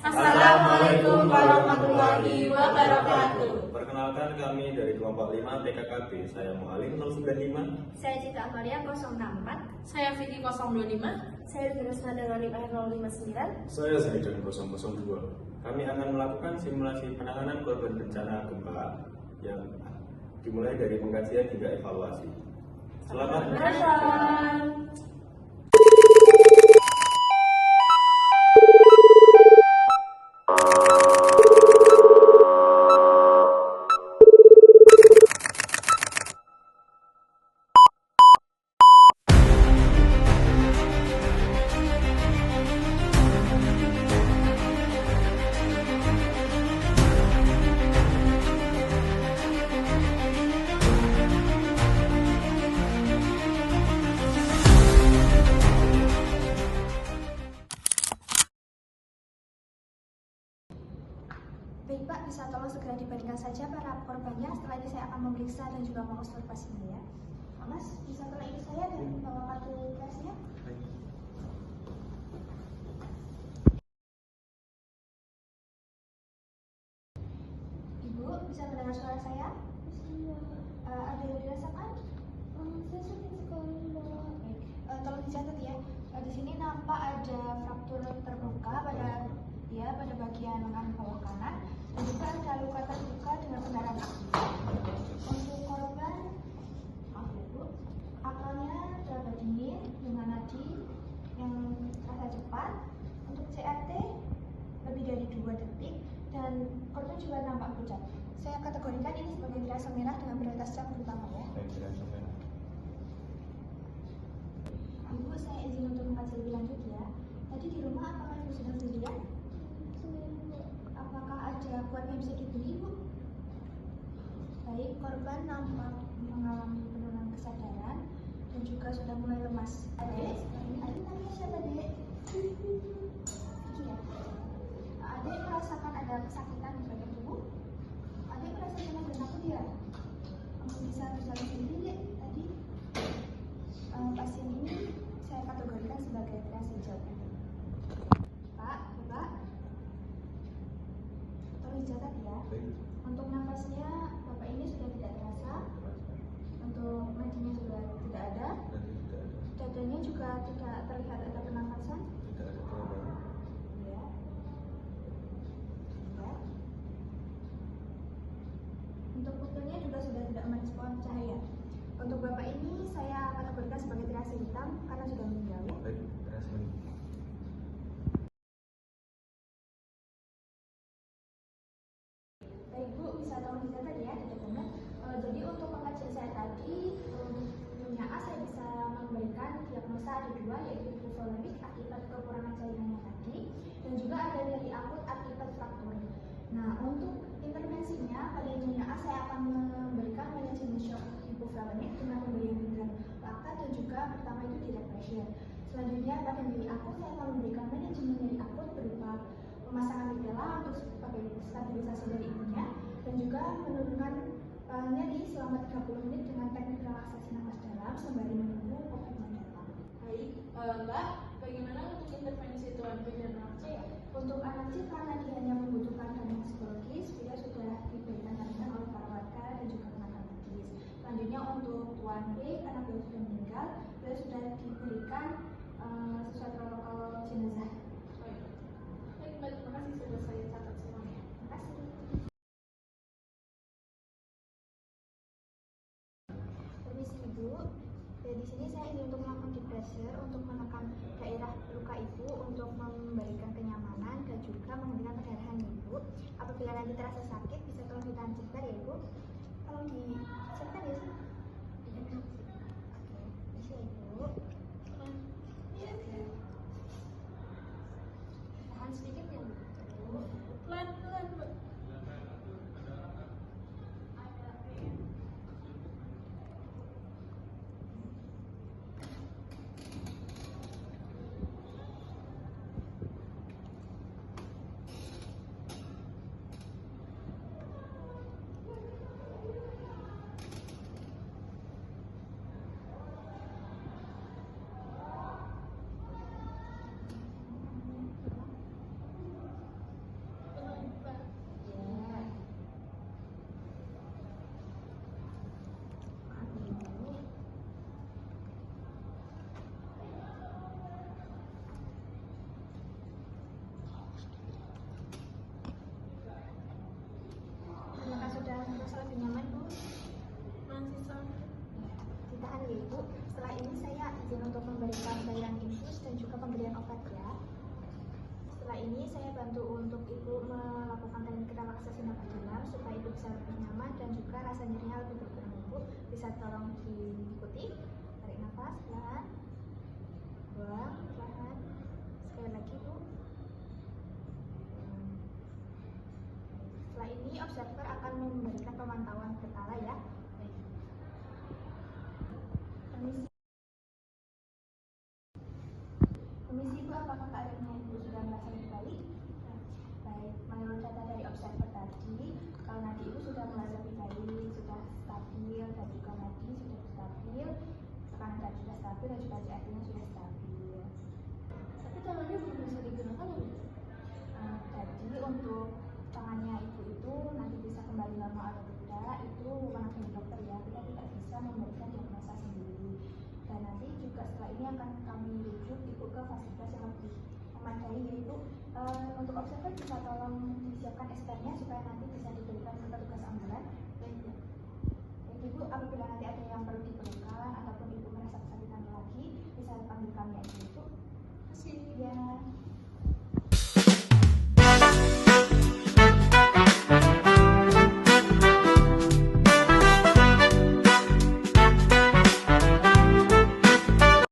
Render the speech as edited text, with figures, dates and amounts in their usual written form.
Assalamualaikum warahmatullahi wabarakatuh. Perkenalkan, kami dari kelompok 5 PKKB. Saya Mualim 095. Saya Cita Amalia 064. Saya Vicky 025. Saya Rusna dengan 059. Saya Zaidan 002. Kami akan melakukan simulasi penanganan korban bencana gempa yang dimulai dari pengkajian hingga evaluasi. Selamat menonton. Baik Pak, bisa tolong segera dibandingkan saja para korbannya. Setelah ini saya akan memeriksa dan juga mengobservasinya ya. Mas, bisa tolong ini saya dan bawa kartu kelasnya? Ibu, bisa mendengar suara saya? Ada yang dirasakan? Saya sakit sekali, Mbak. Baik, tolong dicatat ya. Di sini nampak ada fraktur terbuka pada bagian lengan bawah kanan, dan juga ada luka terbuka dengan pendarahan aktif. Untuk korban, maaf ya Bu, akalnya terasa dingin dengan nadi yang terasa cepat. Untuk CRT lebih dari 2 detik, dan korban juga nampak pucat. Saya kategorikan ini sebagai dirasa merah dengan prioritas jam terutama ya. Ibu, saya izin untuk mengkaji lebih lanjut ya. Tadi di rumah apakah Ibu sedang sendirian? Apakah ada keluarga yang bisa dihubungi, Bu? Baik, korban nampak mengalami penurunan kesadaran dan juga sudah mulai lemas. Adik namanya siapa, Dek? Vicky ya? Adik merasakan ada kesakitan di bagian tubuh? Adik merasa cemas dan takut ya? Kamu bisa berjalan sendiri, Dek? Tadi pasien ini saya kategorikan sebagai triase jauh. Pak, Bapak, tolong dicatat ya. Untuk nafasnya Bapak ini sudah tidak terasa. Untuk nadinya juga tidak ada. Dadanya juga tidak terlihat ada pernafasan. Ya. Ya. Untuk pupilnya juga sudah tidak merespon cahaya. Untuk Bapak ini saya kategorikan sebagai triase hitam karena sudah meninggal ya. Baik Bu, bisa tolong dicatat ya catatannya. Jadi untuk pengajian saya tadi, untuknya A saya bisa memberikan diagnosa ada 2, yaitu hipovolemik akibat kekurangan cairannya tadi, dan juga ada nyeri akut akibat fraktur. Nah, untuk intervensinya pada untuknya A saya akan memberikan manajemen shock hipovolemik dengan pemberian bintang laka dan juga pertama itu direct pressure. Selanjutnya pada nyeri akut saya akan memberikan manajemen nyeri akut berupa pemasangan mitela untuk sebagai stabilisasi dari ibunya, dan juga menurunkan nyeri selama 30 menit dengan teknik relaksasi napas dalam sembari menunggu obat datang. Baik, Mbak, bagaimana untuk intervensi Tuan B dan anak C? Untuk anak C karena dia hanya membutuhkan dampingan psikologis, dia sudah diberikan dampingan oleh para warga dan juga tenaga medis. Selanjutnya untuk Tuan B karena beliau sudah meninggal, beliau sudah diberikan sesuai protokol jenazah. Baik Mbak, terima kasih sudah saya catat semuanya. Terima kasih. Permisi Ibu, di sini saya ingin untuk melakukan deep pressure untuk menekan daerah luka Ibu untuk memberikan kenyamanan dan juga menghentikan perdarahan Ibu. Apabila nanti terasa sakit, bisa tolong ditahan sebentar ya Ibu. Tolong disebentar ya sih. Oke, bisa Ibu. Tahan sedikit ya Bu. Pelan-pelan Mbak. Ibu. Setelah ini saya izin untuk memberikan cairan infus dan juga pemberian obat ya. Setelah ini saya bantu untuk Ibu melakukan teknik relaksasi napas dalam supaya Ibu bisa lebih nyaman dan juga rasa nyerinya lebih berkurang. Ibu bisa tolong diikuti. Tarik nafas pelan, buang pelan. Sekali lagi Bu. Setelah ini observer akan memberikan pemantauan berkala ya. Permisi. Permisi Bu, apakah keadaannya Ibu sudah merasa lebih baik? Baik, menurut data dari observer tadi, kalau nadi Ibu sudah merasa lebih baik, sudah stabil, dan juga nadi sudah stabil, tekanan darah sudah stabil, dan juga CRP-nya sudah stabil. Tapi tangannya belum bisa digunakan ya, Bu? Jadi untuk tangannya Ibu itu nanti bisa kembali normal atau tidak, itu wewenang dari dokter ya, kita tidak bisa memberikan diagnosa sendiri. Dan nanti juga setelah ini akan kami rujuk Ibu ke fasilitas yang lebih memadai, yaitu untuk observer bisa tolong disiapkan expertnya supaya nanti bisa